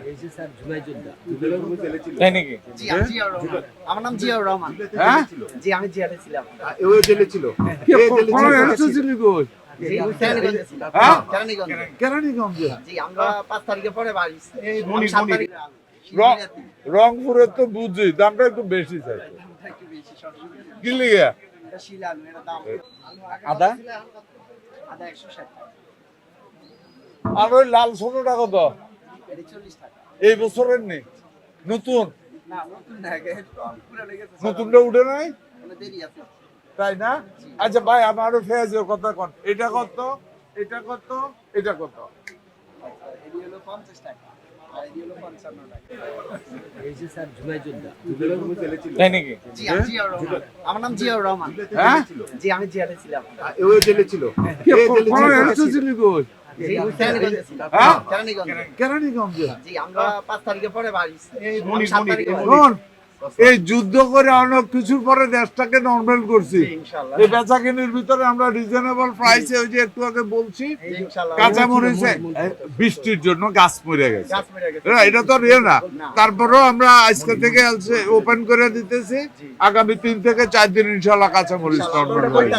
এই যে স্যার জুলাই যোদ্ধা তাই নাকি? জি আমি জিয়াউর রহমান। আমার নাম জিয়াউর রহমান। হ্যাঁ? জি আমি জেলে ছিলাম। এও জেলে ছিল। কোন এসেছিলি কই? জি কেরানীগঞ্জে ছিলাম। হ্যাঁ? কেরানীগঞ্জে। কেরানীগঞ্জে। জি আমরা 5 তারিখে পরে বাড়ি এই আমি মনি 7 মনি তারিখে রংপুরে তো বুঝি দামটা একটু বেশি চাই। একটু বেশি সবসময়। কি লিগে? এটা শিলালু এর দাম আদা? আদা 160 টাকা। আর ওই লাল সোনাটা কত? এটা 40 টাকা। এই বছরের নেই, নতুন না নতুন না আগে পুরো লেগেছে। নতুনটা উঠে নাই, মানে দেরি আছে। তাই না? আচ্ছা ভাই, আমারও পেঁয়াজের কথা কন। এটা কত, এটা কত, এটা কত? এটি হলো 50 টাকা। আর এটি হলো 55 টাকা। এই যে স্যার জুলাই যোদ্ধা তাই নাকি? জি আমি জিয়াউর রহমান। আমার নাম জিয়াউর রহমান। হ্যাঁ? জি আমি জেলে ছিলাম। এও জেলে ছিল। কোন এসেছিলি কই? জি কেরানীগঞ্জে ছিলাম। হ্যাঁ? কেরানীগঞ্জে। কেরানীগঞ্জে। জি আমরা 5 তারিখে পরে বাড়ি এই আমি মনি 7 মনি তারিখে বাড়ি। শোন, এই যুদ্ধ করে অনেক কিছুর পরে দেশটাকে নরমাল করছি। জি, ইনশাআল্লাহ। এই বেচাকেনির ভিতরে আমরা রিজনেবল প্রাইসে, ওই যে একটু আগে বলছি, জি, ইনশাআল্লাহ। কাঁচা মরিচে বৃষ্টির জন্য গাছ মরে গেছে। গাছ মেরে গেছে। এটা তো রিয়ে না। তারপরেও আমরা আজকে থেকে ওপেন করে দিতেছি, আগামী 3 থেকে 4 দিন ইনশাল্লাহ কাঁচা মরিচ নরমাল হয়ে যাবে।